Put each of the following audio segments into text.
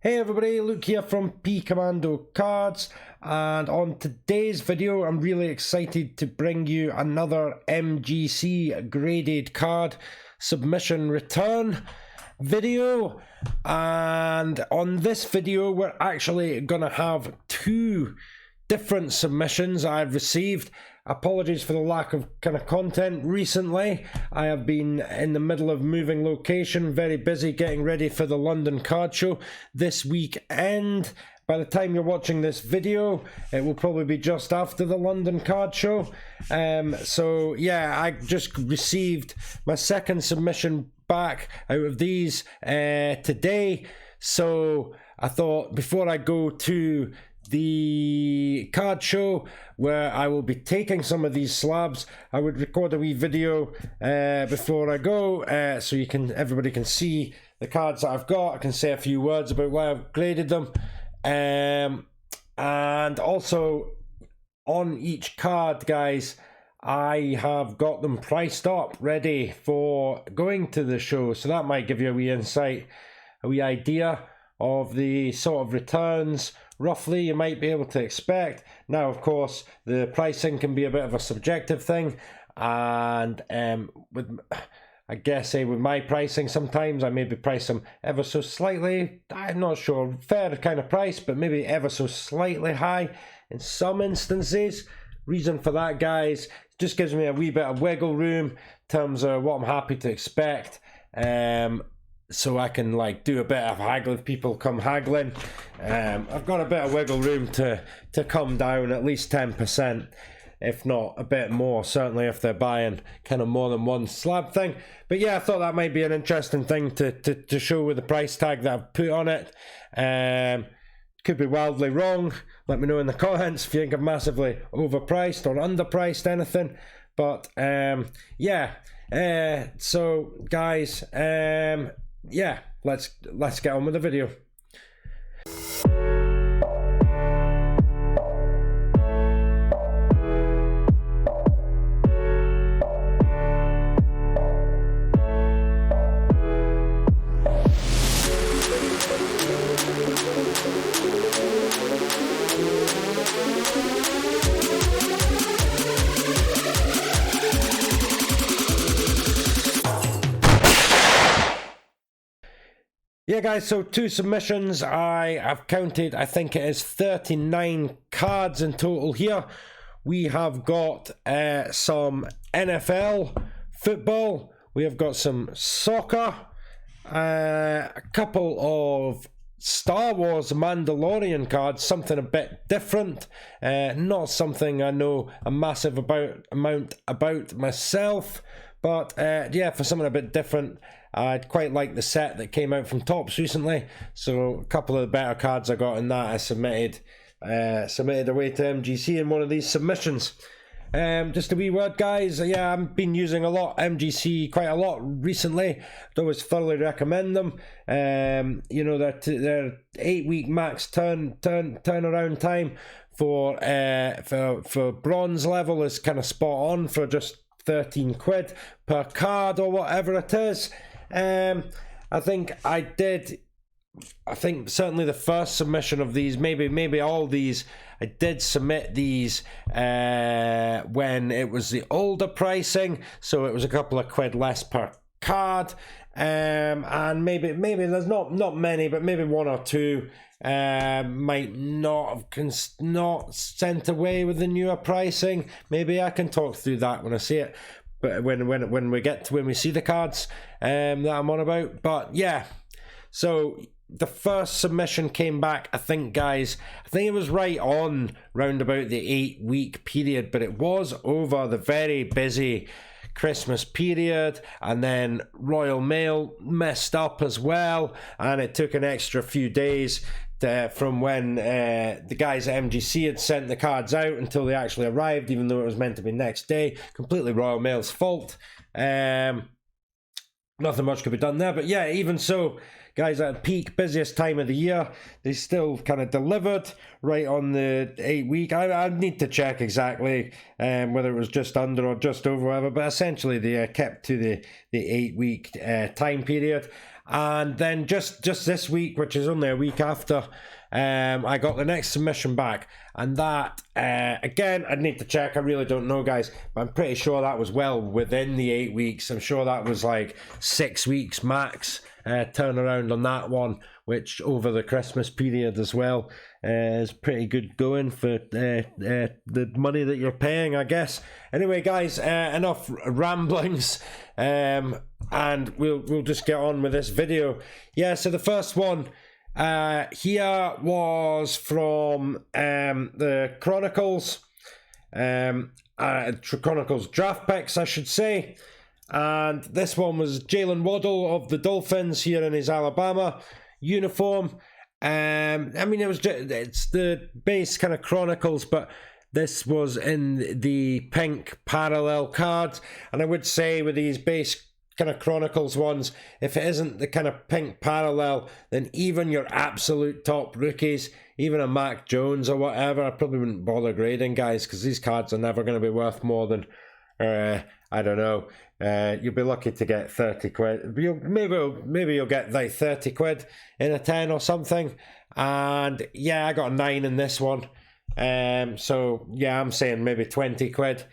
Hey everybody, Luke here from pcommando cards, and on today's video I'm really excited to bring you another MGC graded card submission return video. And on this video we're actually gonna have two different submissions I've received. Apologies for the lack of kind of content recently. I have been in the middle of moving location, very busy getting ready for the London card show this weekend. By the time you're watching this video, it will probably be just after the London card show. So yeah, I just received my second submission back out of these today. So I thought before I go to the card show where I will be taking some of these slabs, I would record a wee video before I go, so everybody can see the cards that I've got. I can say a few words about why I've graded them, and also on each card, guys, I have got them priced up ready for going to the show, so that might give you a wee insight, a wee idea of the sort of returns roughly you might be able to expect. Now of course the pricing can be a bit of a subjective thing, and with my pricing sometimes I maybe price them ever so slightly, I'm not sure, fair kind of price, but maybe ever so slightly high in some instances. Reason for that, guys, just gives me a wee bit of wiggle room in terms of what I'm happy to expect. So I can like do a bit of haggling if people come haggling. I've got a bit of wiggle room to come down at least 10%, if not a bit more, certainly if they're buying kind of more than one slab thing. But yeah, I thought that might be an interesting thing to show with the price tag that I've put on it. Could be wildly wrong. Let me know in the comments if you think I'm massively overpriced or underpriced anything. But yeah, so guys, yeah, let's get on with the video. Yeah guys, so two submissions. I have counted, I think it is 39 cards in total here. We have got some NFL football, we have got some soccer, a couple of Star Wars Mandalorian cards, something a bit different, not something I know a massive amount about myself, but yeah, for something a bit different. I'd quite like the set that came out from Topps recently, so a couple of the better cards I got in that I submitted away to MGC in one of these submissions. Just a wee word, guys. Yeah, I've been using a lot MGC quite a lot recently. I'd always thoroughly recommend them. You know, their 8-week max turnaround time for bronze level is kind of spot on for just 13 quid per card or whatever it is. I think certainly the first submission of these, maybe all these, I did submit these when it was the older pricing, so it was a couple of quid less per card, and maybe there's not many, but maybe one or two might not sent away with the newer pricing. Maybe I can talk through that when I see it, but when we see the cards that I'm on about. But yeah, so the first submission came back, I think, guys, I think it was right on round about the 8-week period, but it was over the very busy Christmas period, and then Royal Mail messed up as well, and it took an extra few days from when the guys at MGC had sent the cards out until they actually arrived, even though it was meant to be next day. Completely Royal Mail's fault. Nothing much could be done there, but yeah, even so, guys, at peak busiest time of the year, they still kind of delivered right on the 8-week. I need to check exactly whether it was just under or just over, whatever, but essentially they kept to the 8-week time period. And then just this week, which is only a week after, I got the next submission back, and that again, I'd need to check. I really don't know, guys, but I'm pretty sure that was well within the 8 weeks. I'm sure that was like 6 weeks max turnaround on that one, which over the Christmas period as well is pretty good going for the money that you're paying, I guess. Anyway, guys, enough ramblings, and we'll just get on with this video. Yeah, so the first one here was from the Chronicles, Chronicles draft picks, I should say. And this one was Jalen Waddle of the Dolphins here in his Alabama uniform. I mean, it's the base kind of Chronicles, but this was in the pink parallel card. And I would say with these base kind of Chronicles ones, if it isn't the kind of pink parallel, then even your absolute top rookies, even a Mac Jones or whatever, I probably wouldn't bother grading, guys, because these cards are never going to be worth more than I don't know, you'll be lucky to get 30 quid. Maybe you'll get like 30 quid in a 10 or something. And yeah, I got a 9 in this one. So yeah, I'm saying maybe 20 quid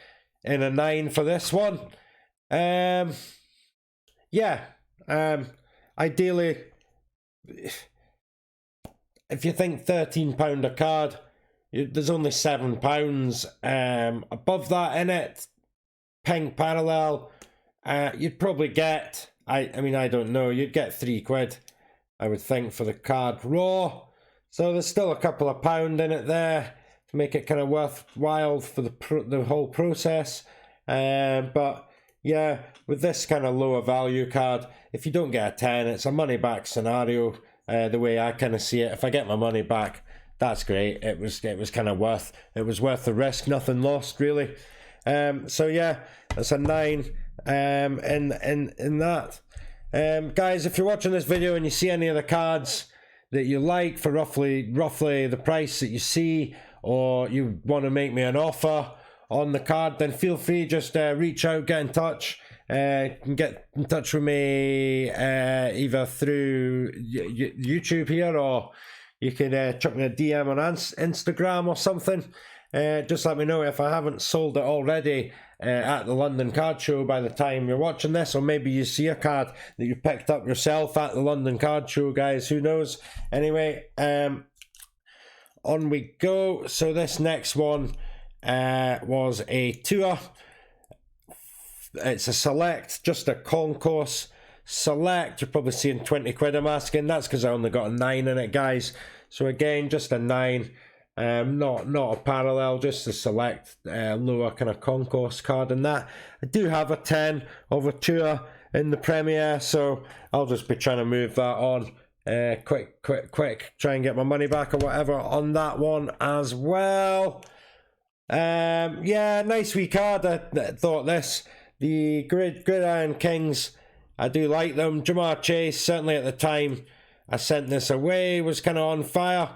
in a 9 for this one. Yeah, ideally, if you think £13 a card, there's only £7 above that in it. Pink parallel, you'd probably get, I mean, I don't know, you'd get 3 quid, I would think, for the card raw. So there's still a couple of pound in it there to make it kind of worthwhile for the whole process. But yeah, with this kind of lower value card, if you don't get a 10, it's a money back scenario, the way I kind of see it. If I get my money back, that's great. It was kind of worth the risk, nothing lost really. So yeah, that's a 9 in that. Guys, if you're watching this video and you see any of the cards that you like for roughly the price that you see, or you want to make me an offer on the card, then feel free, just reach out, get in touch. You can get in touch with me either through YouTube here, or you can chuck me a DM on Instagram or something. Just let me know if I haven't sold it already at the London Card Show by the time you're watching this, or maybe you see a card that you picked up yourself at the London Card Show, guys, who knows. Anyway, on we go. So this next one was a tour. It's a select, just a concourse select. You're probably seeing 20 quid I'm asking. That's because I only got a 9 in it, guys. So again, just a 9. Not a parallel, just a select lower kind of concourse card in that. I do have a 10 of a tour in the Premier, so I'll just be trying to move that on quick, try and get my money back or whatever on that one as well. Yeah, nice wee card. I thought this, the Gridiron Kings, I do like them. Jamar Chase, certainly at the time I sent this away, was kind of on fire.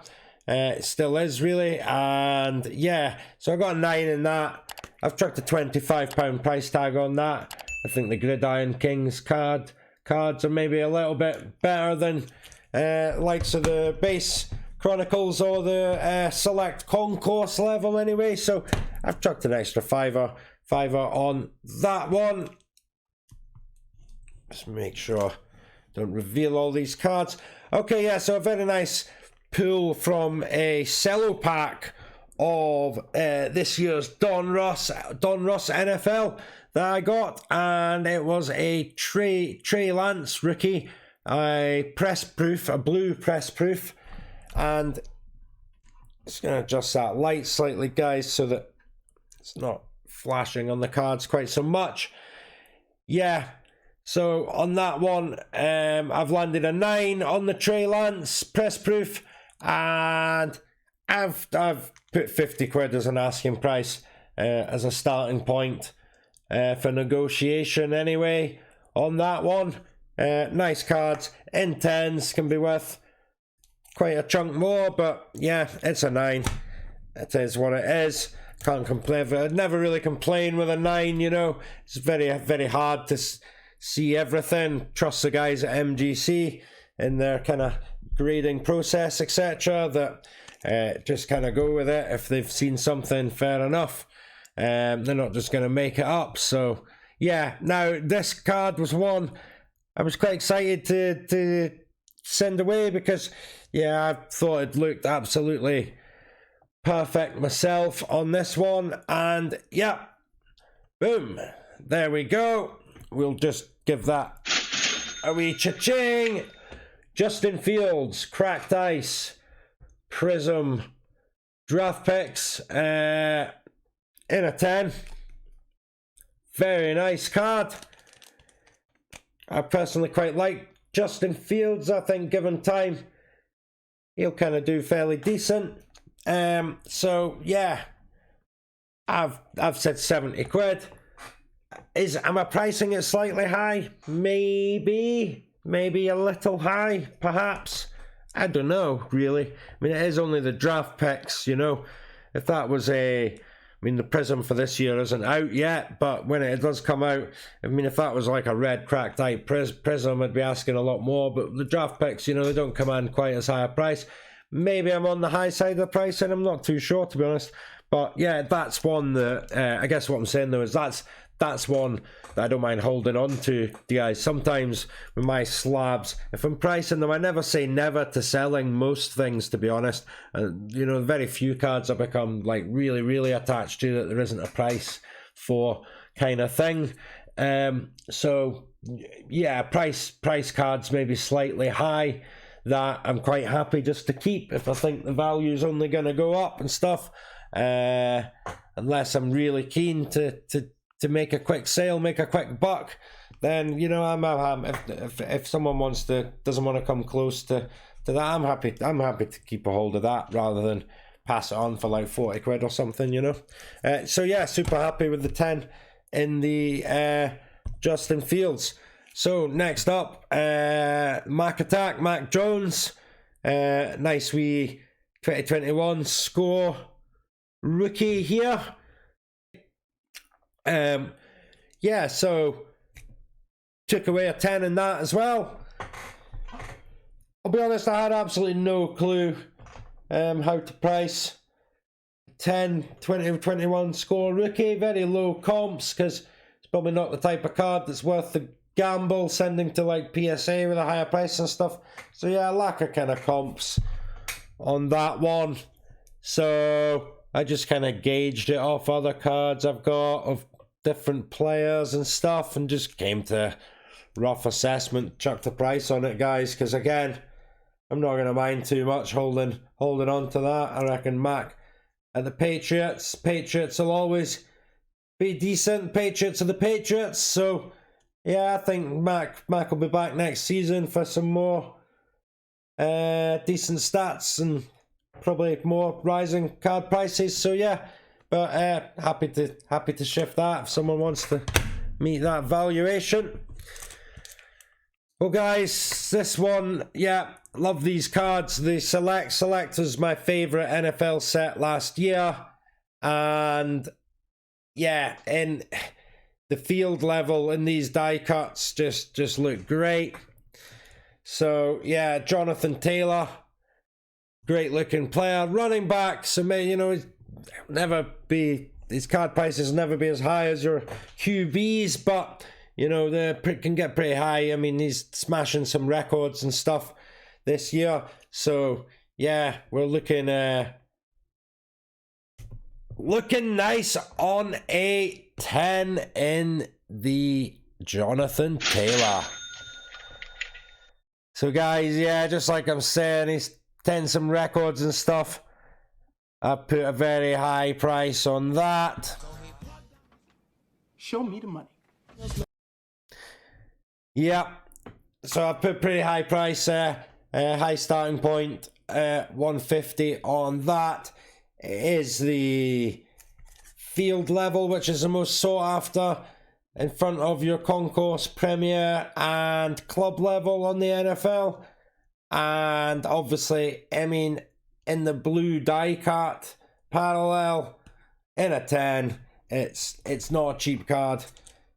It still is, really. And yeah, so I got a 9 in that. I've chucked a £25 price tag on that. I think the Gridiron Kings cards are maybe a little bit better than likes of the base Chronicles or the select concourse level anyway. So I've chucked an extra fiver on that one. Just make sure I don't reveal all these cards. Okay, yeah, so a very nice pull from a cello pack of this year's Don Russ NFL that I got, and it was a Trey Lance rookie, a blue press proof, and just gonna adjust that light slightly, guys, so that it's not flashing on the cards quite so much. Yeah, so on that one, I've landed a 9 on the Trey Lance press proof. And I've put 50 quid as an asking price as a starting point for negotiation anyway on that one. Nice cards in 10s, can be worth quite a chunk more, but yeah, it's a 9. It is what it is. Can't complain. I'd never really complain with a 9, you know. It's very hard to see everything, trust the guys at MGC in their kind of grading process, etc. That just kind of go with it. If they've seen something, fair enough. They're not just going to make it up. So yeah, now this card was one I was quite excited to send away, because yeah, I thought it looked absolutely perfect myself on this one. And yeah, boom, there we go. We'll just give that a wee cha-ching. Justin Fields, cracked ice, Prism, draft picks, in a 10. Very nice card. I personally quite like Justin Fields. I think given time, he'll kind of do fairly decent. So yeah, I've said 70 quid. Am I pricing it slightly high? Maybe a little high, perhaps. I don't know, really. I mean, it is only the draft picks, you know. If that was the Prism for this year isn't out yet, but when it does come out, I mean, if that was like a red cracked type Prism, I'd be asking a lot more. But the draft picks, you know, they don't command quite as high a price. Maybe I'm on the high side of the price, and I'm not too sure, to be honest. But yeah, that's one that, I guess what I'm saying though is that's one that I don't mind holding on to, guys. Sometimes with my slabs, if I'm pricing them, I never say never to selling most things, to be honest. You know, very few cards I become like really, really attached to that there isn't a price for, kind of thing. So yeah, price cards maybe slightly high that I'm quite happy just to keep if I think the value is only going to go up and stuff. Unless I'm really keen to make a quick sale, make a quick buck, then, you know, if someone doesn't want to come close to that, I'm happy to keep a hold of that rather than pass it on for like 40 quid or something, you know. So yeah, super happy with the 10 in the Justin Fields. So next up, Mac Attack, Mac Jones, nice wee 2021 score rookie here. Yeah, so took away a 10 in that as well. I'll be honest, I had absolutely no clue how to price 10 2021 score rookie. Very low comps, because it's probably not the type of card that's worth the gamble sending to like PSA with a higher price and stuff. So yeah, I lack a kind of comps on that one. So I just kind of gauged it off other cards I've got of different players and stuff, and just came to rough assessment, chucked the price on it, guys, because again, I'm not going to mind too much holding on to that. I reckon Mac at the Patriots will always be decent. Patriots are the Patriots. So yeah, I think Mac will be back next season for some more decent stats and probably more rising card prices. So yeah, but happy to shift that if someone wants to meet that valuation. Well, guys, this one, yeah, love these cards. The Selector's my favorite NFL set last year, and yeah, in the field level in these die cuts just look great. So yeah, Jonathan Taylor, great looking player, running back. So you know, his card prices never be as high as your QBs, but you know, they can get pretty high. I mean, he's smashing some records and stuff this year. So yeah, we're looking nice on a 10 in the Jonathan Taylor. So guys, yeah, just like I'm saying, he's 10 some records and stuff. I put a very high price on that. Show me the money. Yeah, so I put pretty high price, high starting point, 150 on that. It is the field level, which is the most sought after, in front of your concourse, premier and club level on the NFL. And obviously, I mean, in the blue die cut parallel, in a 10, it's not a cheap card.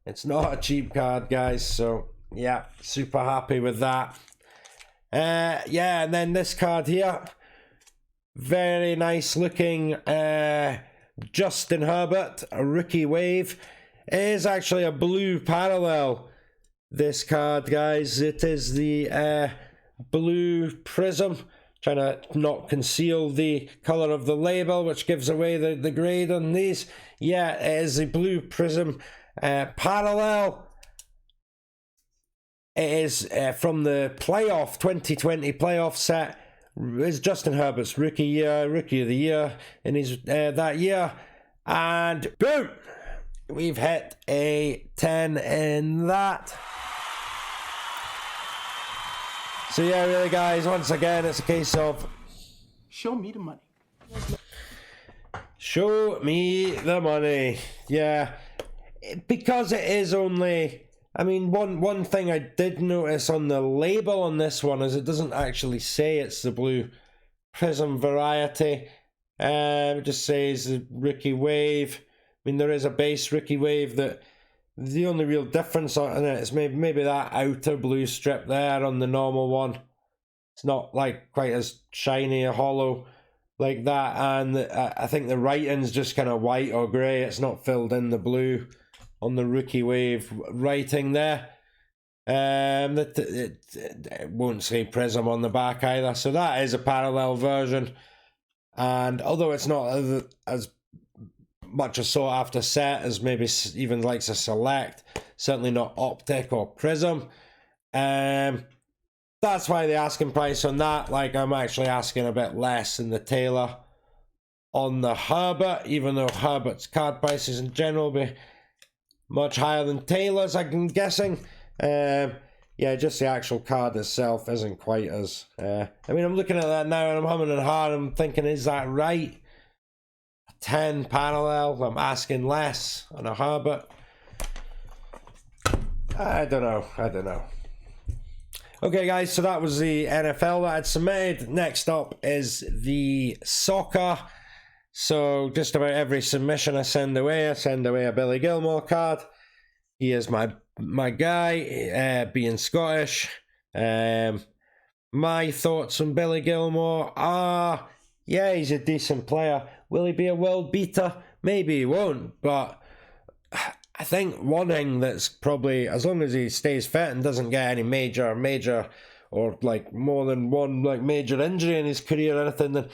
It's not a cheap card, guys, so yeah, super happy with that. Yeah, and then this card here, very nice looking Justin Herbert, a rookie wave. It is actually a blue parallel, this card, guys. It is the blue Prism. Trying to not conceal the colour of the label, which gives away the grade on these. Yeah, it is a blue Prism parallel. It is from the playoff 2020 playoff set. It's Justin Herbert's rookie of the year in his that year, and boom, we've hit a 10 in that. So yeah, really, guys, once again, it's a case of show me the money. Show me the money. Yeah, because it is only, I mean, one thing I did notice on the label on this one is it doesn't actually say it's the blue Prism variety. It just says the rookie wave. I mean, there is a base rookie wave that the only real difference on it is maybe that outer blue strip there on the normal one. It's not like quite as shiny or hollow like that, and I think the writing's just kind of white or grey. It's not filled in the blue on the rookie wave writing there. It won't say Prism on the back either, so that is a parallel version. And although it's not as much a sought after set as maybe even likes a Select, certainly not Optic or Prism. That's why the asking price on that, like, I'm actually asking a bit less than the Taylor on the Herbert, even though Herbert's card prices in general will be much higher than Taylor's, I'm guessing. Yeah, just the actual card itself isn't quite as I mean, I'm looking at that now and I'm humming and hard. I'm thinking, is that right? 10 parallel, I'm asking less on a Herbert. I don't know. Okay, guys, so that was the NFL that I'd submitted. Next up is the soccer. So just about every submission I send away a Billy Gilmore card. He is my guy, being Scottish. My thoughts on Billy Gilmore are, yeah, he's a decent player. Will he be a world beater? Maybe he won't, but I think one thing that's probably, as long as he stays fit and doesn't get any major or like more than one like major injury in his career or anything, then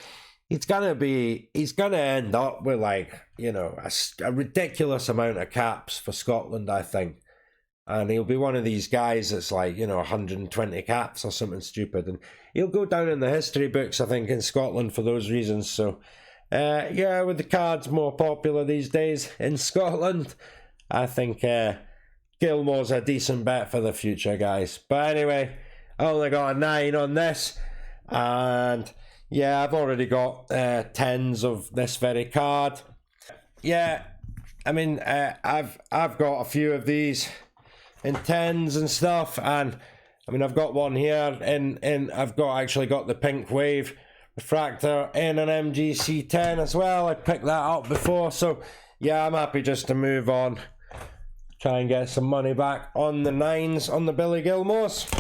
he's gonna end up with, like, you know, a ridiculous amount of caps for Scotland, I think. And he'll be one of these guys that's like, you know, 120 caps or something stupid, and he'll go down in the history books, I think, in Scotland for those reasons. So yeah, with the cards more popular these days in Scotland, I think Gilmore's a decent bet for the future, guys. But anyway, I only got a 9 on this, and yeah, I've already got 10s of this very card. Yeah, I mean, I've got a few of these in 10s and stuff, and I mean, I've got one here in I've actually got the pink wave refractor in an MGC 10 as well. I picked that up before, so yeah, I'm happy just to move on, try and get some money back on the 9s on the Billy Gilmores.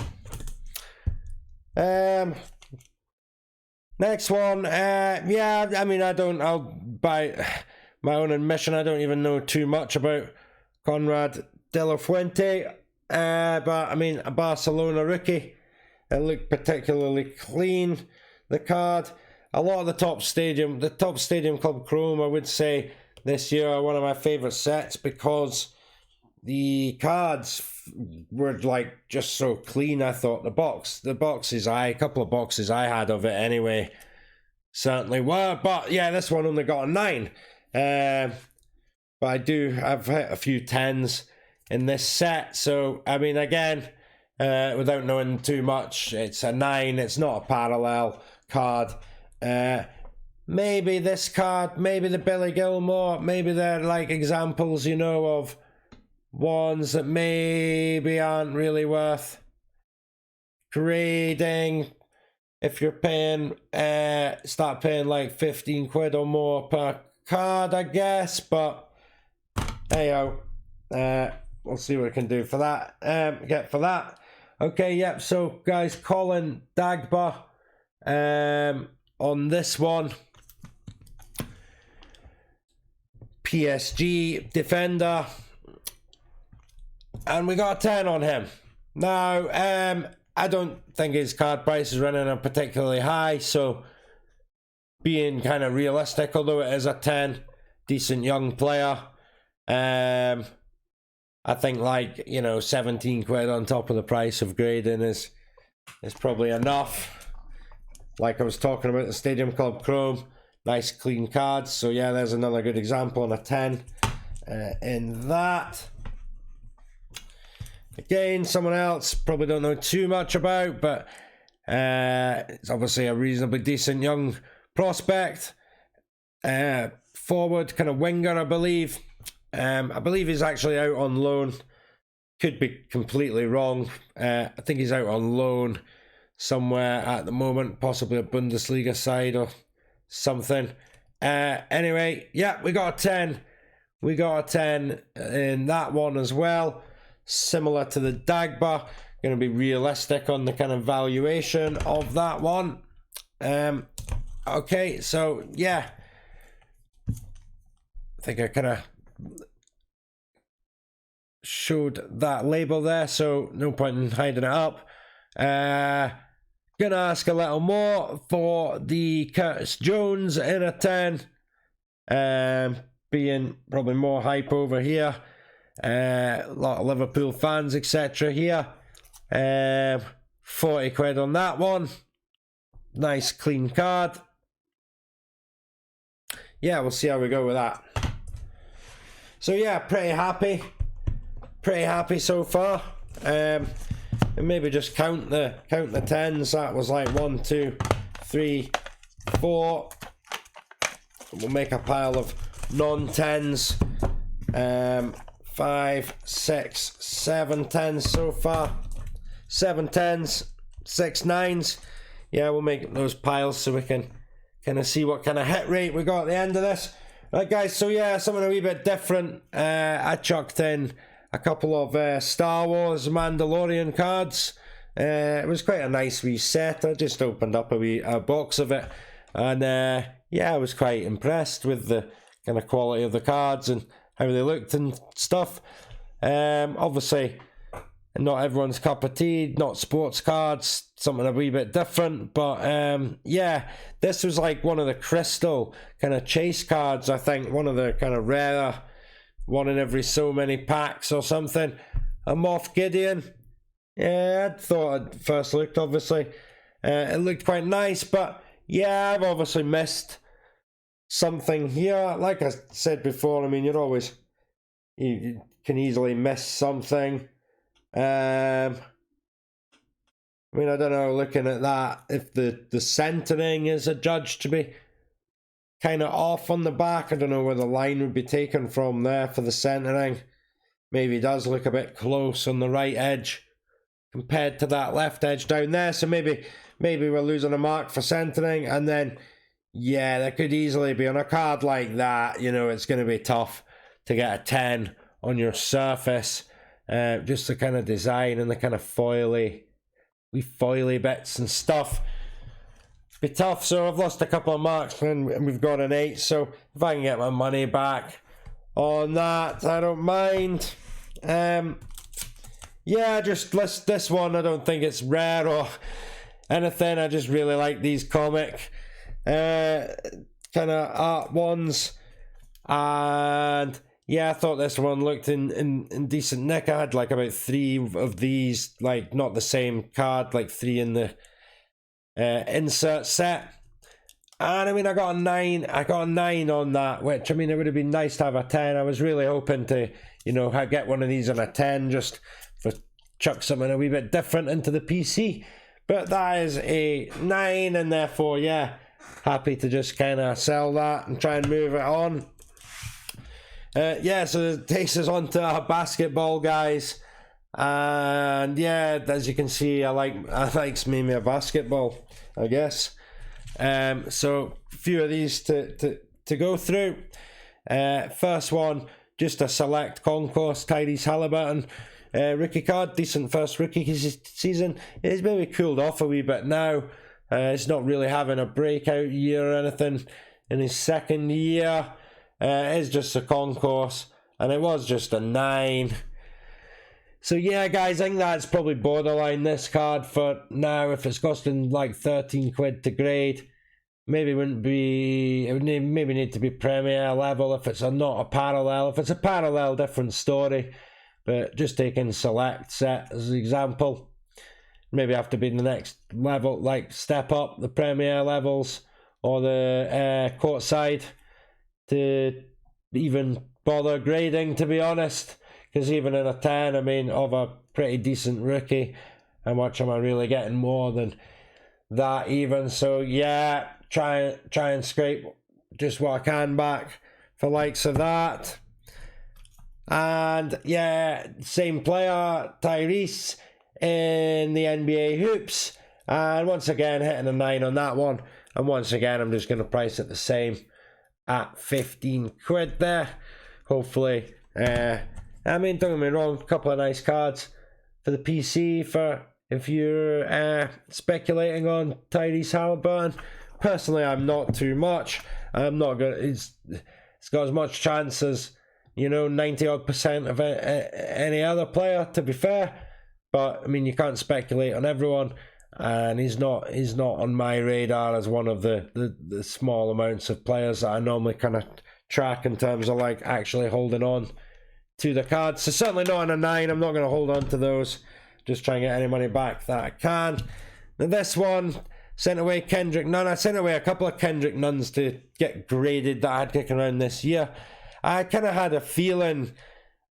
Next one, yeah, I mean, I'll by my own admission, I don't even know too much about Conrad De La Fuente, but I mean, a Barcelona rookie. It looked particularly clean, the card. A lot of the top stadium club chrome, I would say this year, are one of my favorite sets because the cards were like just so clean. I thought the boxes, a couple of boxes I had of it anyway, certainly were. But yeah, this one only got a 9. But I've hit a few 10s in this set. So I mean, again, without knowing too much, it's a 9. It's not a parallel card. Maybe this card, maybe the Billy Gilmore, maybe they're like examples, you know, of ones that maybe aren't really worth grading. If you're paying, start paying like 15 quid or more per card, I guess. But hey, we'll see what we can do for that. Get for that. Okay, yep. So guys, Colin Dagbar on this one. PSG defender, and we got a 10 on him. Now, I don't think his card price is running up particularly high, so being kind of realistic, although it is a 10, decent young player. I think, like, you know, 17 quid on top of the price of grading is probably enough. Like I was talking about the Stadium Club Chrome, nice clean cards. So yeah, there's another good example on a 10 in that. Again, someone else probably don't know too much about, but it's obviously a reasonably decent young prospect. Forward, kind of winger, I believe. I believe he's actually out on loan. Could be completely wrong. I think he's out on loan somewhere at the moment, possibly a Bundesliga side or something. Anyway, yeah, we got a 10. We got a 10 in that one as well. Similar to the Dagbar. Going to be realistic on the kind of valuation of that one. Okay, so yeah. I think I kind of showed that label there, so no point in hiding it up. Gonna ask a little more for the Curtis Jones in a 10. Being probably more hype over here. A lot of Liverpool fans, etc. here. 40 quid on that one. Nice clean card. Yeah, we'll see how we go with that. So yeah, pretty happy so far. And maybe just count the 10s. That was like 1, 2, 3, 4. We'll make a pile of non-10s. 5, 6, 7 10s so far. 7 10s, 6 9s. Yeah, we'll make those piles so we can kind of see what kind of hit rate we got at the end of this. Right, guys, so yeah, something a wee bit different. I chucked in a couple of Star Wars Mandalorian cards. It was quite a nice wee set. I just opened up a box of it, and yeah, I was quite impressed with the kind of quality of the cards and how they looked and stuff. Obviously, not everyone's cup of tea, not sports cards, something a wee bit different, but yeah, this was like one of the crystal kind of chase cards, I think, one of the kind of rarer, one in every so many packs or something. A Moff Gideon. Yeah, I thought it first looked, obviously. It looked quite nice, but yeah, I've obviously missed something here. Like I said before, I mean, you can easily miss something. I mean, I don't know, looking at that, if the centering is adjudged to be kind of off on the back, I don't know where the line would be taken from there for the centering. Maybe it does look a bit close on the right edge compared to that left edge down there, so maybe we're losing a mark for centering. And then yeah, there could easily be on a card like that, you know, it's going to be tough to get a 10 on your surface. Just the kind of design and the kind of foily bits and stuff. Be tough, so I've lost a couple of marks and we've got an 8, so if I can get my money back on that, I don't mind. Yeah, just list this one. I don't think it's rare or anything. I just really like these comic kind of art ones, and yeah, I thought this one looked in decent nick. I had like about 3 of these, like not the same card, like 3 in the insert set. And I mean, I got a 9 on that, which, I mean, it would have been nice to have a 10. I was really hoping to, you know, get one of these on a 10 just for chuck something a wee bit different into the PC. But that is a 9, and therefore, yeah, happy to just kind of sell that and try and move it on. Yeah, so it takes us on to our basketball, guys. And yeah, as you can see, I likes me a basketball, I guess. So a few of these to go through. First one, just a select concourse Tyrese Halliburton rookie card. Decent first rookie season. He's maybe cooled off a wee bit now. He's not really having a breakout year or anything in his second year. It's just a concourse, and it was just a 9. So yeah, guys, I think that's probably borderline this card for now. If it's costing like 13 quid to grade, maybe wouldn't be. It would maybe need to be Premier level if it's not a parallel. If it's a parallel, different story. But just taking select set as an example, maybe have to be the next level, like step up the Premier levels or the courtside to even bother grading, to be honest. Because even in a 10, I mean, of a pretty decent rookie, how much am I really getting more than that even? So yeah, try and scrape just what I can back for likes of that. And yeah, same player, Tyrese, in the NBA hoops. And once again, hitting a 9 on that one. And once again, I'm just going to price it the same at 15 quid there. Hopefully, I mean, don't get me wrong, a couple of nice cards for the PC for if you're speculating on Tyrese Halliburton. Personally, I'm not too much. I'm not gonna. It's got as much chance as 90% of any other player, to be fair. But I mean, you can't speculate on everyone, and he's not on my radar as one of the small amounts of players that I normally kind of track in terms of like actually holding on to the cards. So certainly not on a 9. I'm not going to hold on to those. Just try and get any money back that I can. Now this one, sent away Kendrick Nunn. I sent away a couple of Kendrick Nunns to get graded that I had kicking around this year. I kind of had a feeling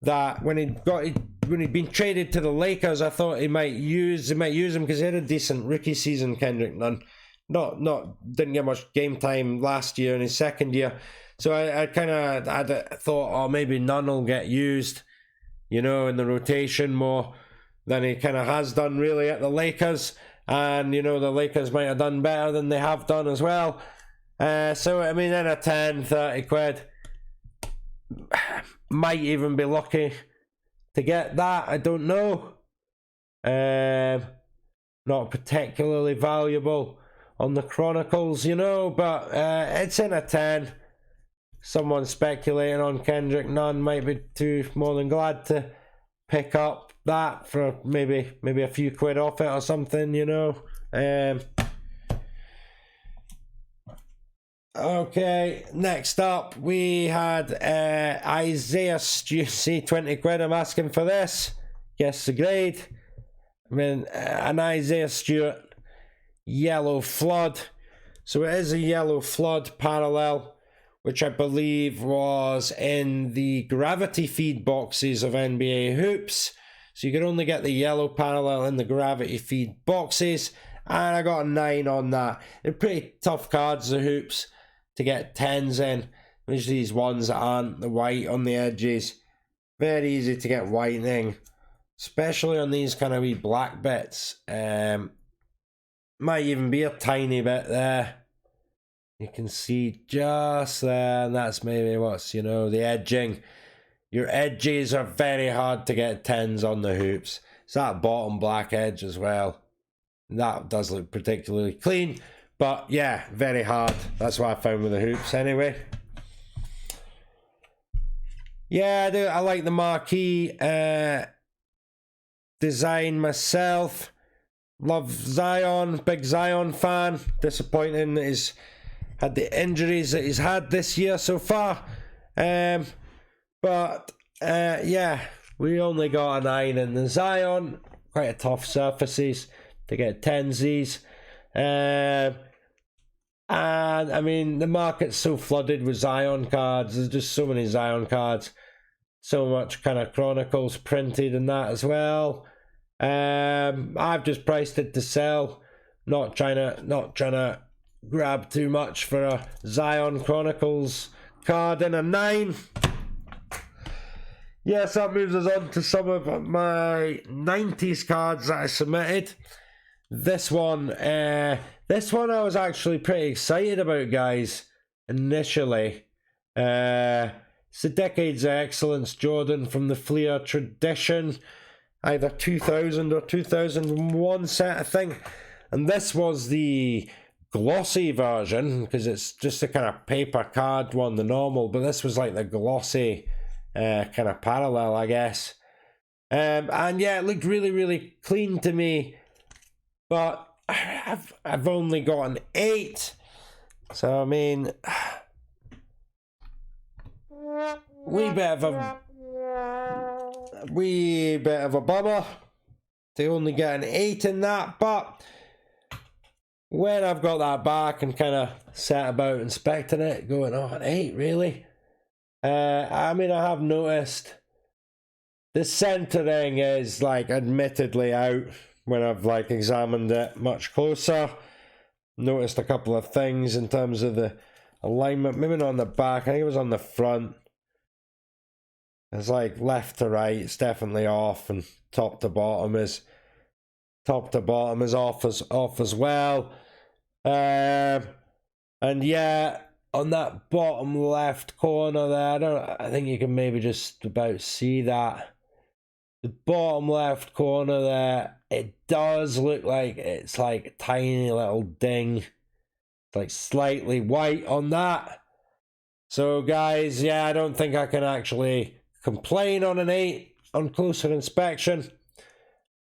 that when he'd been traded to the Lakers, I thought he might use him because he had a decent rookie season. Kendrick Nunn, didn't get much game time last year in his second year. So I kind of thought, oh, maybe Nunn will get used, in the rotation more than he kind of has done really at the Lakers. And, the Lakers might have done better than they have done as well. So, I mean, in a 10, 30 quid, might even be lucky to get that. I don't know. Not particularly valuable on the Chronicles, but it's in a 10. Someone speculating on Kendrick Nunn might be more than glad to pick up that for maybe a few quid off it or something, Okay, next up we had Isaiah Stewart. See, 20 quid I'm asking for this. Guess the grade. I mean, an Isaiah Stewart yellow flood. So it is a yellow flood parallel, which I believe was in the gravity feed boxes of NBA hoops. So you could only get the yellow parallel in the gravity feed boxes. And I got a 9 on that. They're pretty tough cards, the hoops, to get 10s in. There's these ones that aren't the white on the edges. Very easy to get whitening, especially on these kind of wee black bits. Might even be a tiny bit there. You can see just there, and that's maybe what's, the edging. Your edges are very hard to get 10s on the hoops. It's that bottom black edge as well. That does look particularly clean, but yeah, very hard. That's what I found with the hoops anyway. Yeah, I like the marquee design myself. Love Zion, big Zion fan. Disappointing that he's had the injuries that he's had this year so far. But yeah, we only got a 9 in the Zion. Quite a tough surfaces to get 10s. And I mean, the market's so flooded with Zion cards. There's just so many Zion cards. So much kind of Chronicles printed and that as well. I've just priced it to sell. Not trying to grab too much for a Zion Chronicles card in a 9. Yes, that moves us on to some of my 90s cards that I submitted. This one I was actually pretty excited about, guys, initially. It's the Decades of Excellence Jordan from the Fleer tradition, either 2000 or 2001 set, I think. And this was the glossy version, because it's just a kind of paper card one, the normal, but this was like the glossy kind of parallel, I guess. And yeah, it looked really, really clean to me, but I've only got an 8, so I mean, wee bit of a bummer to only get an 8 in that. But when I've got that back and kind of set about inspecting it, going, oh, an 8, really? I mean, I have noticed the centering is like admittedly out when I've like examined it much closer. Noticed a couple of things in terms of the alignment, maybe not on the back, I think it was on the front. It's like left to right, it's definitely off, and top to bottom is off as well. And yeah, on that bottom left corner there, I think you can maybe just about see that. The bottom left corner there, it does look like it's like a tiny little ding. It's like slightly white on that. So guys, yeah, I don't think I can actually complain on an 8 on closer inspection.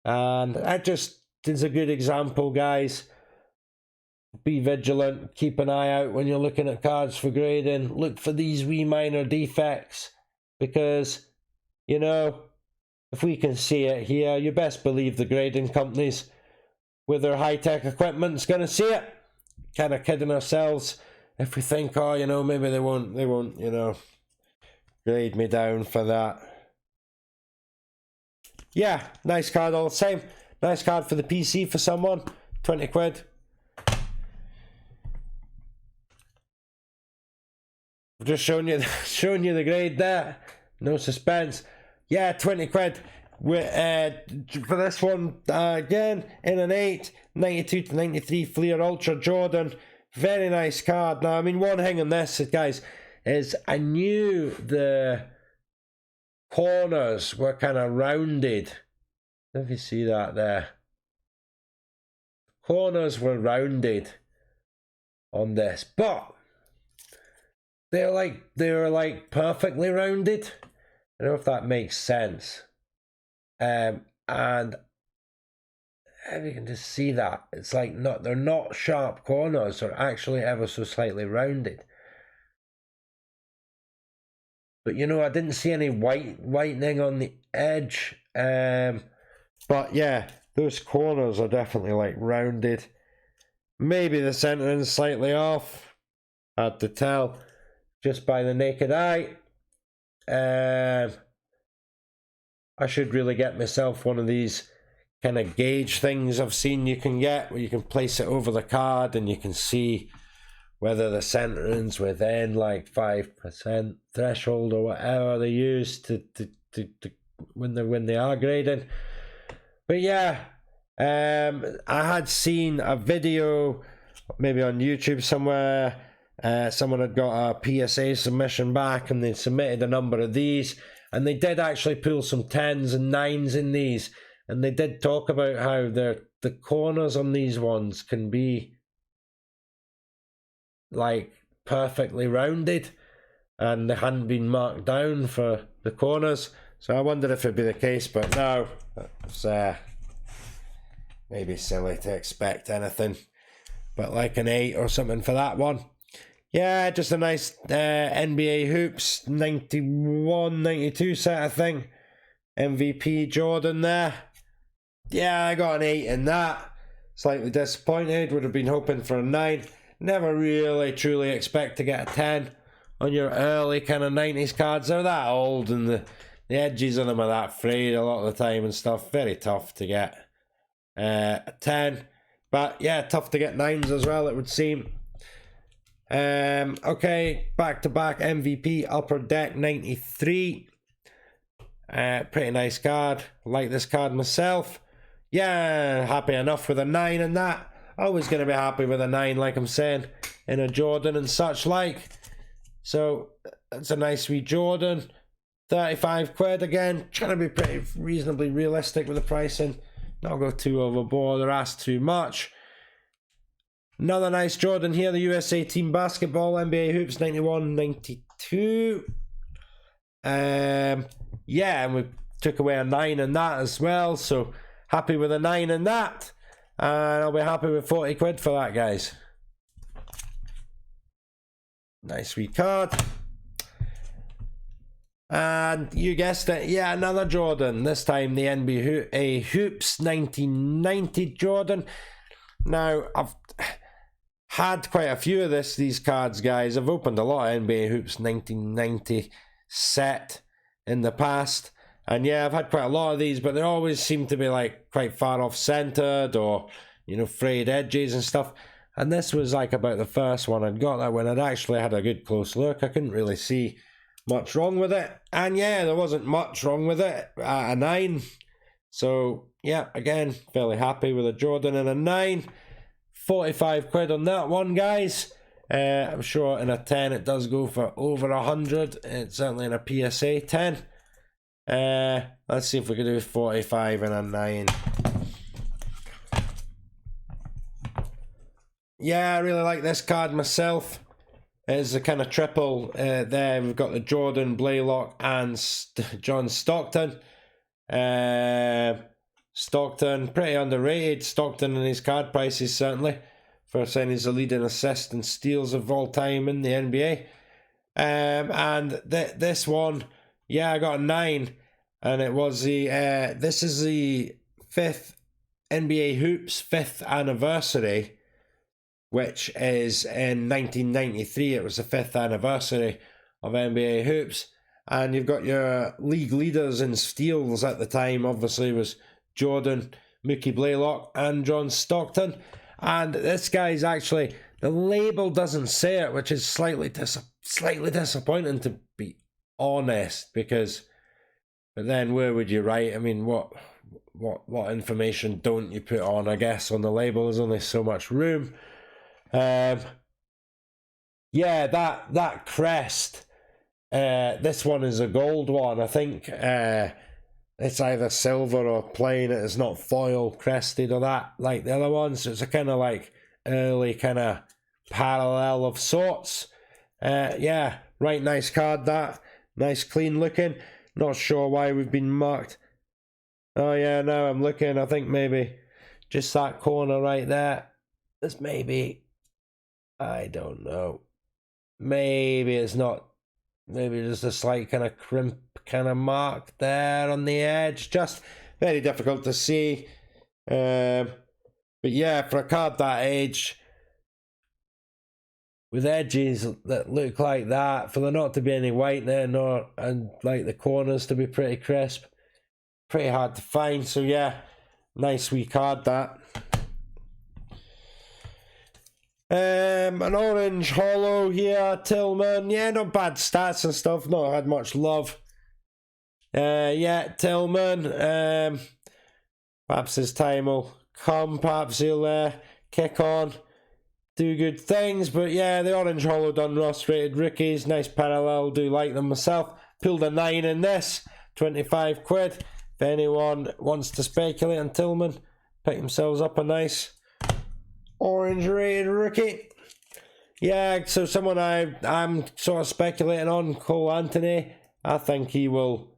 And that just is a good example, guys. Be vigilant, keep an eye out when you're looking at cards for grading. Look for these wee minor defects, because, you know, if we can see it here, you best believe the grading companies with their high-tech equipment's gonna see it. Kind of kidding ourselves if we think, oh, you know, maybe they won't, you know, grade me down for that. Yeah, nice card all the same. Nice card for the PC for someone. 20 quid. I've just shown you the grade there. No suspense. Yeah, 20 quid. For this one, again, in an 8, 92 to 93 Fleer Ultra Jordan. Very nice card. Now, I mean, one thing on this, guys, is I knew the corners were kind of rounded. If you see that there. Corners were rounded on this, but they were like perfectly rounded. I don't know if that makes sense. And if you can just see that, it's like they're not sharp corners, they're actually ever so slightly rounded. But you know, I didn't see any whitening on the edge. But yeah, those corners are definitely like rounded. Maybe the centering's slightly off. Hard to tell just by the naked eye. I should really get myself one of these kind of gauge things I've seen you can get, where you can place it over the card and you can see whether the centering's within like 5% threshold or whatever they use to when they are grading. But yeah, I had seen a video maybe on YouTube somewhere. Someone had got a PSA submission back and they submitted a number of these, and they did actually pull some 10s and 9s in these, and they did talk about how the corners on these ones can be like perfectly rounded and they hadn't been marked down for the corners. So I wondered if it'd be the case, but no, it's maybe silly to expect anything but like an 8 or something for that one. Yeah, just a nice NBA Hoops 91-92 set, I think. MVP Jordan there. Yeah, I got an 8 in that. Slightly disappointed, would have been hoping for a 9. Never really truly expect to get a 10 on your early kind of 90s cards. They're that old and the edges on them are that frayed a lot of the time and stuff. Very tough to get a 10. But yeah, tough to get 9s as well, it would seem. Okay, back-to-back MVP Upper Deck 93. Pretty nice card. Like this card myself. Yeah, happy enough with a 9 in that. Always going to be happy with a 9, like I'm saying, in a Jordan and such like. So, It's a nice wee Jordan. 35 quid again. Trying to be pretty reasonably realistic with the pricing. Not go too overboard or ask too much. Another nice Jordan here. The USA Team Basketball NBA Hoops 91-92. Yeah, and we took away a 9 in that as well. So happy with a 9 in that. And I'll be happy with 40 quid for that, guys. Nice wee card. And you guessed it, yeah, another Jordan. This time the NBA Hoops 1990 Jordan. Now, I've had quite a few of these cards, guys. I've opened a lot of NBA Hoops 1990 set in the past. And yeah, I've had quite a lot of these, but they always seem to be like quite far off centered or, you know, frayed edges and stuff. And this was like about the first one I'd got that when I'd actually had a good close look. I couldn't really see much wrong with it. And yeah, there wasn't much wrong with it at a 9. So yeah, again, fairly happy with a Jordan and a 9. 45 quid on that one, guys. I'm sure in a 10 it does go for over 100. It's certainly in a PSA 10. Let's see if we can do 45 and a 9. Yeah, I really like this card myself. It's a kind of triple there. We've got the Jordan, Blaylock, and John Stockton. Stockton, pretty underrated. Stockton and his card prices, certainly. For saying he's the leading assist and steals of all time in the NBA. And this one, yeah, I got a 9. And it was the, this is the 5th NBA Hoops 5th anniversary, which is in 1993. It was the 5th anniversary of NBA Hoops. And you've got your league leaders in steals at the time, obviously, was Jordan, Mookie Blaylock, and John Stockton. And this guy's actually, the label doesn't say it, which is slightly disappointing, to be honest, because, but then where would you write? I mean, what information don't you put on, I guess, on the label? There's only so much room. Yeah, that crest, this one is a gold one. I think it's either silver or plain. It's not foil crested or that like the other ones. So it's a kind of like early kind of parallel of sorts. Yeah, right, nice card that. Nice clean looking. Not sure why we've been marked. Oh yeah, now I'm looking. I think maybe just that corner right there. This maybe, I don't know. Maybe it's not. Maybe just a slight kind of crimp kind of mark there on the edge. Just very difficult to see. But yeah, for a card that age, with edges that look like that, for there not to be any white there, and like the corners to be pretty crisp, pretty hard to find. So yeah, nice wee card that. An orange hollow here, Tillman. Yeah, not bad stats and stuff. Not had much love. Yeah, Tillman. Perhaps his time will come. Perhaps he'll kick on, do good things. But yeah, the orange hollow done Ross rated rookies. Nice parallel. Do like them myself. Pulled a 9 in this. 25 quid. If anyone wants to speculate on Tillman, pick themselves up a nice orange rated rookie. Yeah, so someone I'm sort of speculating on, Cole Anthony. I think he will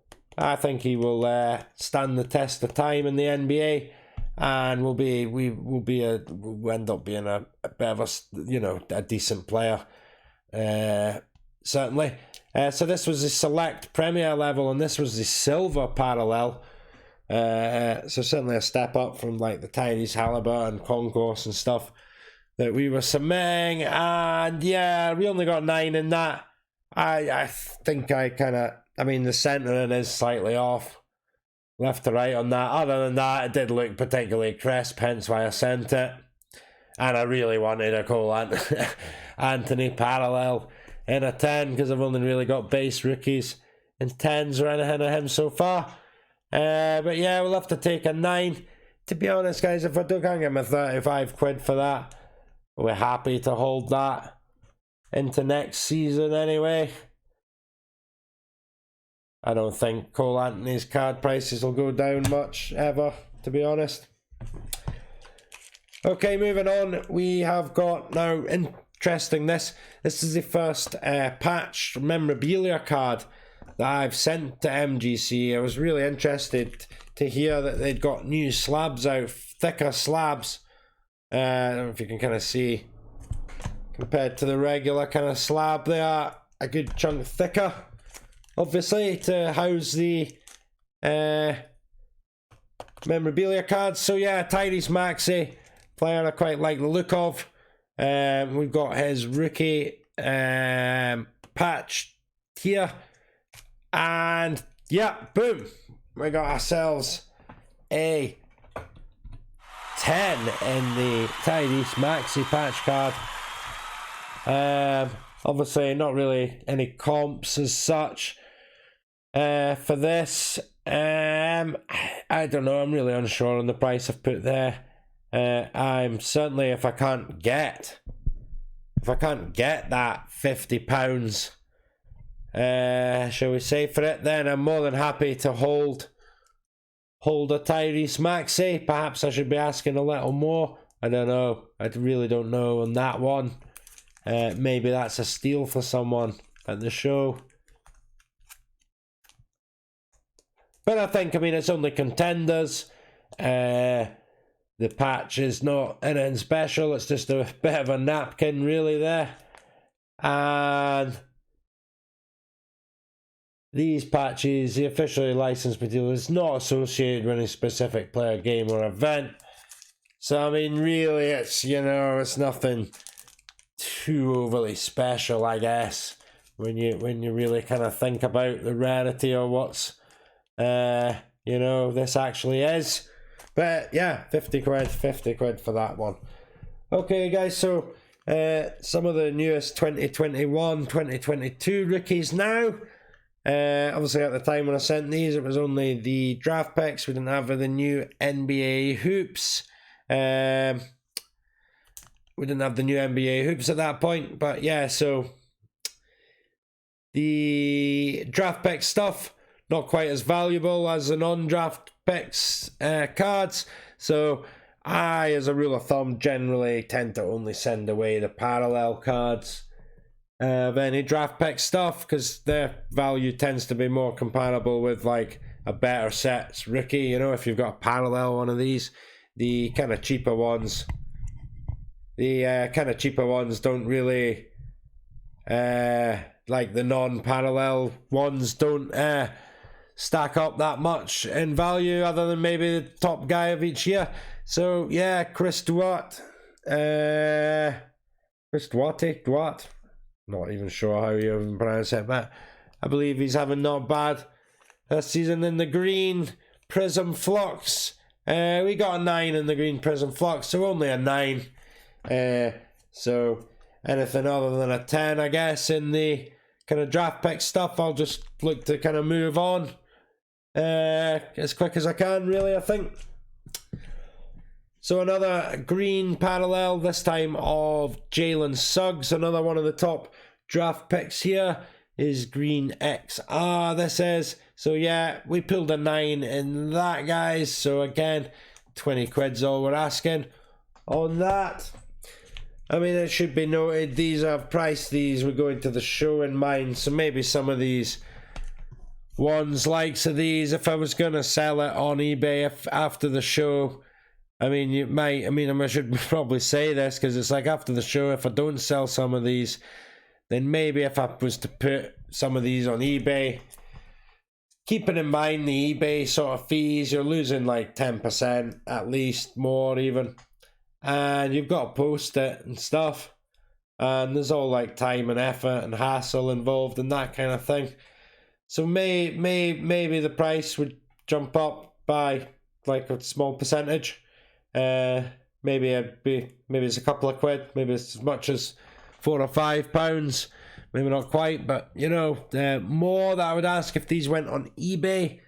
stand the test of time in the NBA, and we'll end up being a bit of a decent player, certainly. So this was the select Premier level, and this was the silver parallel. So certainly a step up from like the Tyrese Halliburton concourse and stuff that we were submitting. And yeah, we only got 9 in that. I think the centering is slightly off left to right on that. Other than that, it did look particularly crisp, hence why I sent it. And I really wanted a Cole Anthony parallel in a 10, because I've only really got base rookies in 10s or anything of him so far. But yeah, we'll have to take a 9. To be honest, guys, if I can't get my 35 quid for that, we're happy to hold that into next season anyway. I don't think Cole Anthony's card prices will go down much ever, to be honest. Okay, moving on. We have got now, interesting, this is the first patch memorabilia card that I've sent to MGC. I was really interested to hear that they'd got new slabs out, thicker slabs. I don't know if you can kind of see, compared to the regular kind of slab, they are a good chunk thicker, obviously, to house the memorabilia cards. So yeah, Tyrese Maxey, player I quite like the look of. We've got his rookie patch here, and yeah, boom, we got ourselves a 10 in the Tyrese Maxey patch card. Obviously not really any comps as such for this. I don't know, I'm really unsure on the price I've put there. I'm certainly, if I can't get that £50, shall we say, for it, then I'm more than happy to hold a Tyrese Maxey. Perhaps I should be asking a little more. I don't know. I really don't know on that one. Maybe that's a steal for someone at the show. But I think, I mean, it's only contenders. The patch is not anything special. It's just a bit of a napkin, really, there. And these patches, the officially licensed material, is not associated with any specific player, game, or event. So, I mean, really, it's, you know, it's nothing too overly special, I guess, when you really kind of think about the rarity or what's, you know, this actually is. But yeah, 50 quid for that one. Okay, guys, so some of the newest 2021, 2022 rookies now. Obviously, at the time when I sent these, it was only the draft picks. We didn't have the new NBA hoops. We didn't have the new NBA hoops at that point. But yeah, so the draft pick stuff, not quite as valuable as the non-draft picks cards. So I, as a rule of thumb, generally tend to only send away the parallel cards of any draft pick stuff, because their value tends to be more comparable with like a better set's rookie. You know, if you've got a parallel one of these, the kind of cheaper ones don't really like the non-parallel ones don't stack up that much in value, other than maybe the top guy of each year. So yeah, Chris Duarte, not even sure how you even pronounce it, but I believe he's having not bad this season in the green Prism Flux. We got a 9 in the green Prism Flux, so only a 9. So anything other than a 10, I guess, in the kind of draft pick stuff, I'll just look to kind of move on as quick as I can, really, I think. So another green parallel, this time of Jalen Suggs, another one of the top draft picks here, is green XR, this is. So yeah, we pulled a 9 in that, guys. So again, 20 quid's all we're asking on that. I mean, it should be noted, I've priced these, we're going to the show in mind, so maybe some of these ones, likes of these, if I was going to sell it on eBay after the show, I mean, I should probably say this, because it's like after the show, if I don't sell some of these, then maybe if I was to put some of these on eBay, keeping in mind the eBay sort of fees, you're losing like 10% at least, more even. And you've got to post it and stuff, and there's all like time and effort and hassle involved and that kind of thing. So maybe the price would jump up by like a small percentage. Maybe it's a couple of quid, maybe it's as much as £4 or £5, maybe not quite, but you know, more that I would ask if these went on eBay.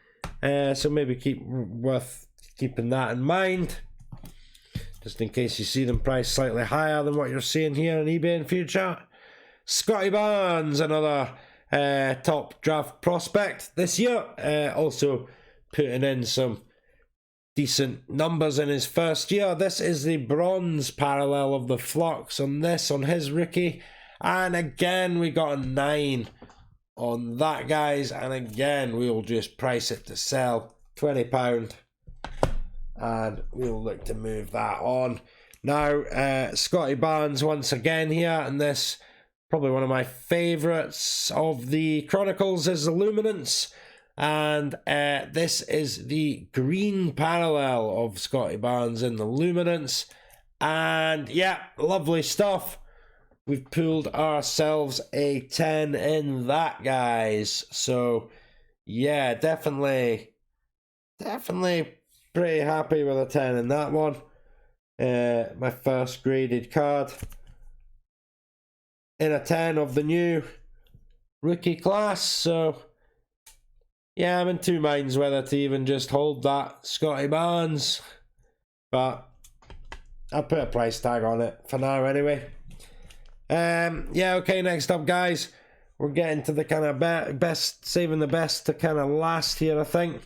So maybe worth keeping that in mind, just in case you see them priced slightly higher than what you're seeing here on eBay in future. Scotty Barnes, another top draft prospect this year. Also putting in some decent numbers in his first year. This is the bronze parallel of the flux on this, on his rookie. And again, we got a 9 on that, guys. And again, we'll just price it to sell, £20. And we'll look to move that on. Now, Scotty Barnes once again here. And this, probably one of my favourites of the Chronicles, is the Luminance. And this is the green parallel of Scotty Barnes in the Luminance. And yeah, lovely stuff. We've pulled ourselves a 10 in that, guys. So yeah, definitely pretty happy with a 10 in that one. My first graded card in a 10 of the new rookie class. So yeah, I'm in two minds whether to even just hold that Scotty Barnes, but I'll put a price tag on it for now anyway. Yeah, okay, next up, guys, we're getting to the kind of best, saving the best to kind of last here, I think.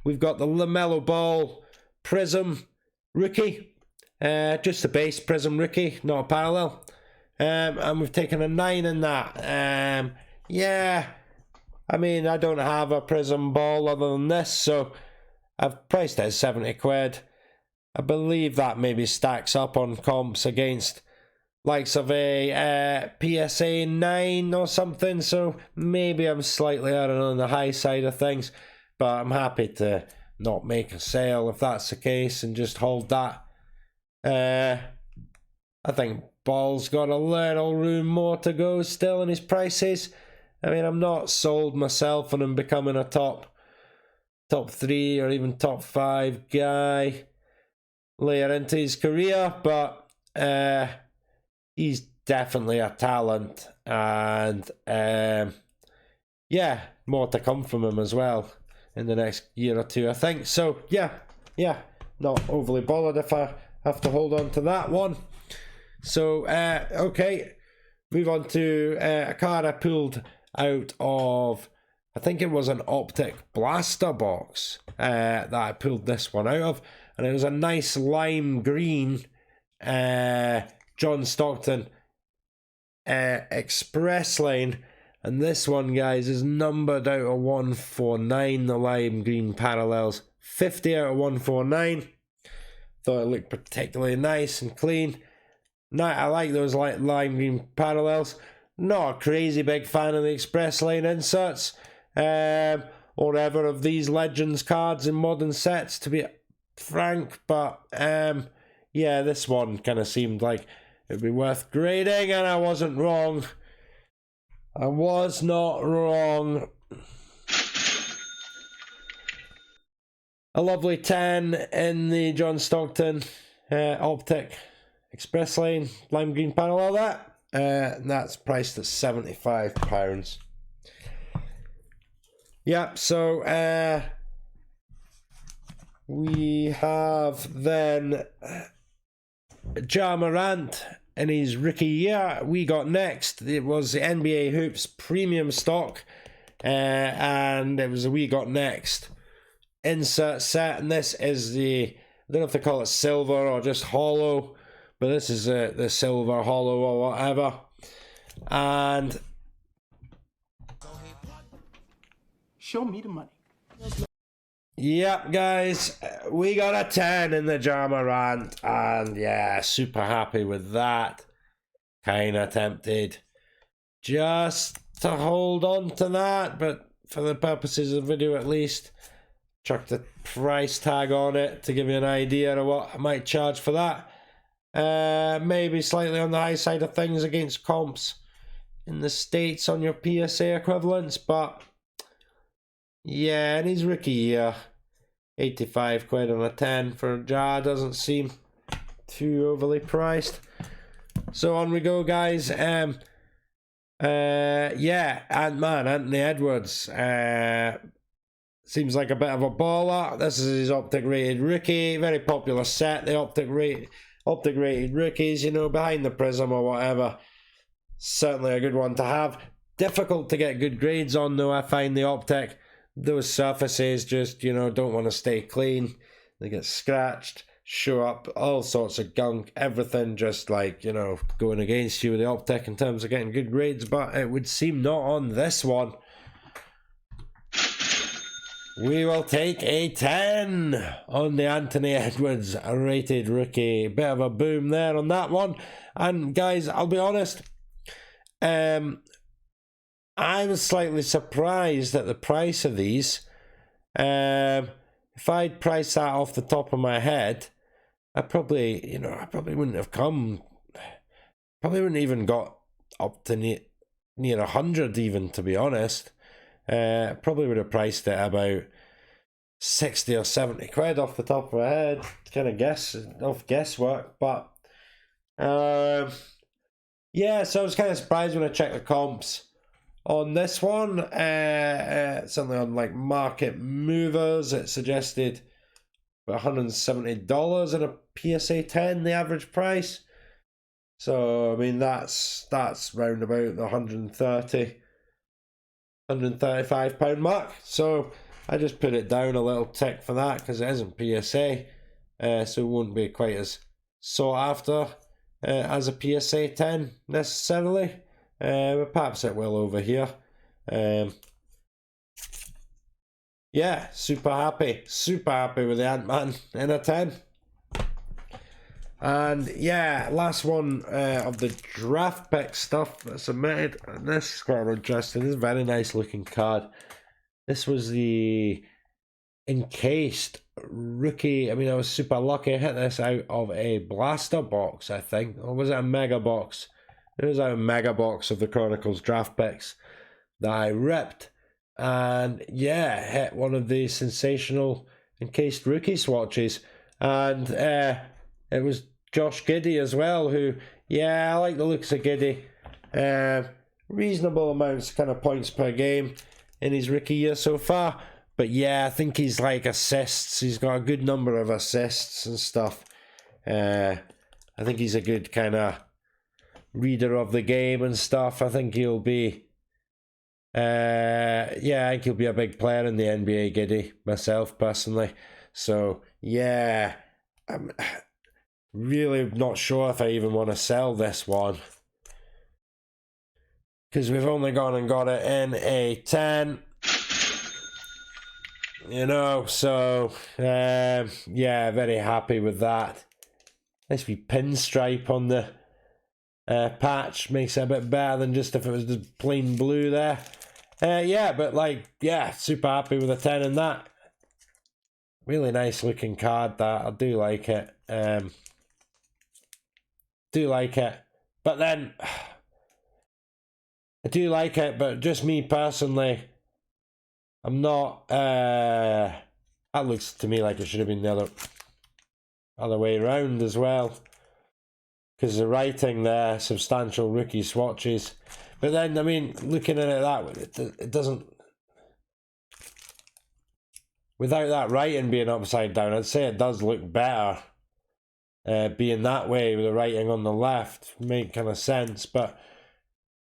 We've got the Lamellar Ball Prism rookie, just a base Prism rookie, not a parallel, and we've taken a 9 in that. Yeah, I mean, I don't have a Prism ball other than this, so I've priced it at 70 quid. I believe that maybe stacks up on comps against likes of a PSA 9 or something, so maybe I'm slightly out on the high side of things, but I'm happy to not make a sale if that's the case and just hold that. I think Ball's got a little room more to go still in his prices. I mean, I'm not sold myself on him becoming a top 3 or even top 5 guy later into his career, but he's definitely a talent, and yeah, more to come from him as well in the next year or two, I think. So yeah, not overly bothered if I have to hold on to that one. So okay, move on to a card I pulled out of, I think it was an Optic Blaster box that I pulled this one out of, and it was a nice lime green John Stockton Express Lane, and this one, guys, is numbered out of 149, the lime green parallels, 50 out of 149. Thought it looked particularly nice and clean. Now, I like those lime green parallels. Not a crazy big fan of the Express Lane inserts or ever of these Legends cards in modern sets, to be frank, but yeah, this one kind of seemed like it'd be worth grading, and I wasn't wrong. I was not wrong. A lovely 10 in the John Stockton Optic Express Lane lime green parallel that. That's priced at £75. Yep, so we have then Ja Morant in his rookie year. We got next, it was the NBA Hoops premium stock, and it was a We Got Next insert set, and this is the, I don't know if they call it silver or just hollow, but this is the silver hollow or whatever. And Show me the money. yep, guys, we got a 10 in the Ja Morant, and yeah, super happy with that. Kinda tempted just to hold on to that, but for the purposes of the video at least, chuck the price tag on it to give you an idea of what I might charge for that. Maybe slightly on the high side of things against comps in the States on your PSA equivalents, but yeah, in his rookie year, 85 quid on a 10 for Ja doesn't seem too overly priced. So on we go, guys. Yeah, Ant-Man, Anthony Edwards, seems like a bit of a baller. This is his Optic rated rookie, very popular set, the Optic rated rookies, you know, behind the Prism or whatever. certainly a good one to have. Difficult to get good grades on though, I find the optic. Those surfaces just, you know, don't want to stay clean. They get scratched, show up all sorts of gunk, everything just like, you know, going against you with the optic in terms of getting good grades, but it would seem not on this one. We will take a 10 on the Anthony Edwards rated rookie. Bit of a boom there on that one. And guys, I'll be honest, I was slightly surprised at the price of these. If I'd priced that off the top of my head, I probably wouldn't have come. Probably wouldn't even got up to near 100 even, to be honest. Probably would have priced it about 60 or 70 quid off the top of my head. Kind of guesswork, but yeah. So I was kind of surprised when I checked the comps on this one. Something on like Market Movers, it suggested about $170 in a PSA 10, the average price. So I mean that's round about the £135 mark. So I just put it down a little tick for that because it isn't PSA, so it won't be quite as sought after as a PSA 10 necessarily. But perhaps it will over here. Yeah, super happy with the Ant-Man in a 10. And yeah, last one of the draft pick stuff that's submitted. And this is quite interesting. This is a very nice looking card. This was the encased rookie. I mean, I was super lucky. I hit this out of a blaster box, I think. Or was it a mega box? It was a mega box of the Chronicles draft picks that I ripped. And yeah, hit one of the sensational encased rookie swatches. And it was Josh Giddey as well, who, yeah, I like the looks of Giddey. Reasonable amounts kind of points per game in his rookie year so far. But yeah, I think he's like assists. He's got a good number of assists and stuff. I think he's a good kind of reader of the game and stuff. I think he'll be yeah, I think he'll be a big player in the NBA, Giddey, myself personally. So yeah, I'm really not sure if I even want to sell this one, because we've only gone and got it in a 10, you know. So yeah, very happy with that. Nice wee pinstripe on the patch, makes it a bit better than just if it was just plain blue there. Yeah, but like, yeah, super happy with a 10 in that. Really nice looking card, that. I do like it. Do like it. But then, I do like it, but just me personally, I'm not, that looks to me like it should have been the other way around as well. Because the writing there, substantial rookie swatches. But then, I mean, looking at it that way, it doesn't... Without that writing being upside down, I'd say it does look better. Being that way with the writing on the left, make kind of sense. But,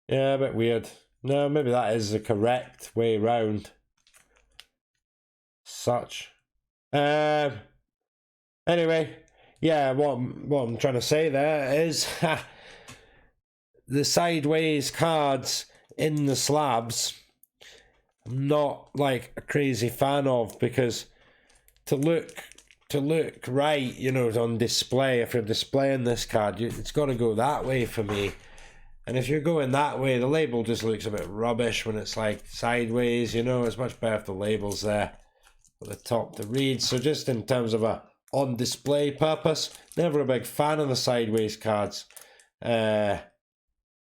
yeah, a bit weird. No, maybe that is the correct way round. Such. Anyway, yeah, what I'm trying to say there is... the sideways cards in the slabs, I'm not like a crazy fan of, because to look right, you know, on display, if you're displaying this card, it's got to go that way for me. And if you're going that way, the label just looks a bit rubbish when it's like sideways, you know. It's much better if the label's there at the top to read. So just in terms of a on display purpose, never a big fan of the sideways cards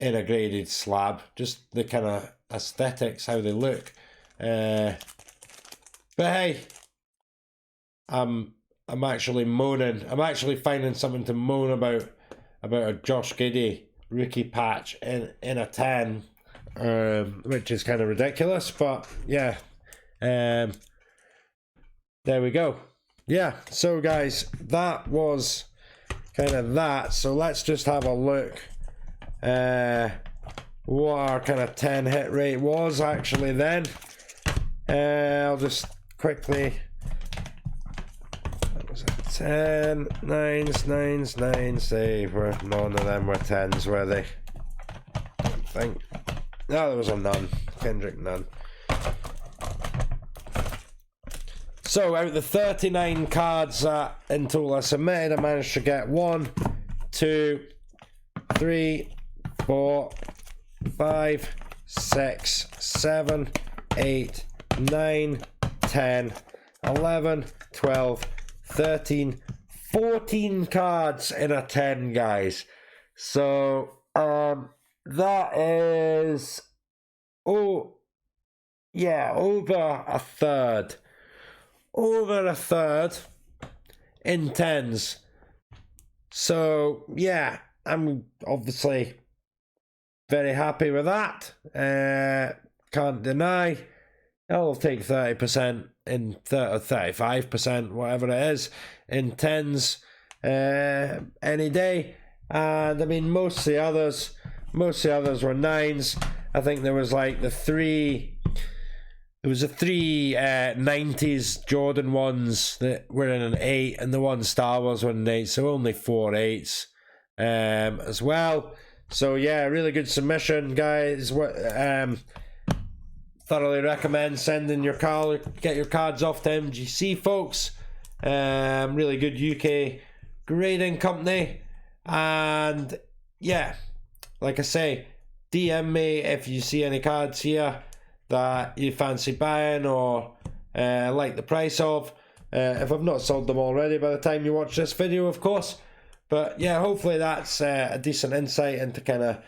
in a graded slab. Just the kind of aesthetics, how they look. But hey, I'm actually moaning. I'm actually finding something to moan about a Josh Giddey rookie patch in a 10, which is kind of ridiculous. But yeah, there we go. Yeah, so guys, that was kind of that. So let's just have a look what our kind of 10 hit rate was actually then. I'll just quickly. That was a 10, 9s, 9s, 9s. They were, none of them were 10s, were they? I don't think. No, there was a none. Kendrick Nunn. So out of the 39 cards that in total I submitted, I managed to get 1, 2, 3, 4, 5, 6, 7, 8, 9, 10, 11, 12, 13, 14 cards in a 10, guys. So that is, oh yeah, over a third in 10s. So yeah, I'm obviously very happy with that. Can't deny. I'll take 30% in 35%, whatever it is, in 10s any day. And I mean, most of the others were 9s. I think there was like the three 90s Jordan ones that were in an 8, and the one Star Wars one an 8, so only 4 8s as well. So yeah, really good submission, guys. Thoroughly recommend sending your get your cards off to MGC, folks. Really good UK grading company. And yeah, like I say, DM me if you see any cards here that you fancy buying or like the price of. If I've not sold them already by the time you watch this video, of course. But yeah, hopefully that's a decent insight into kind of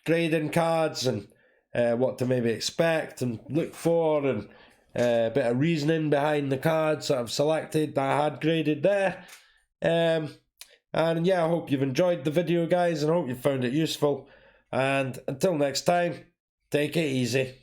grading cards and what to maybe expect and look for, and a bit of reasoning behind the cards that I've selected that I had graded there. And yeah, I hope you've enjoyed the video, guys, and I hope you found it useful. And until next time, take it easy.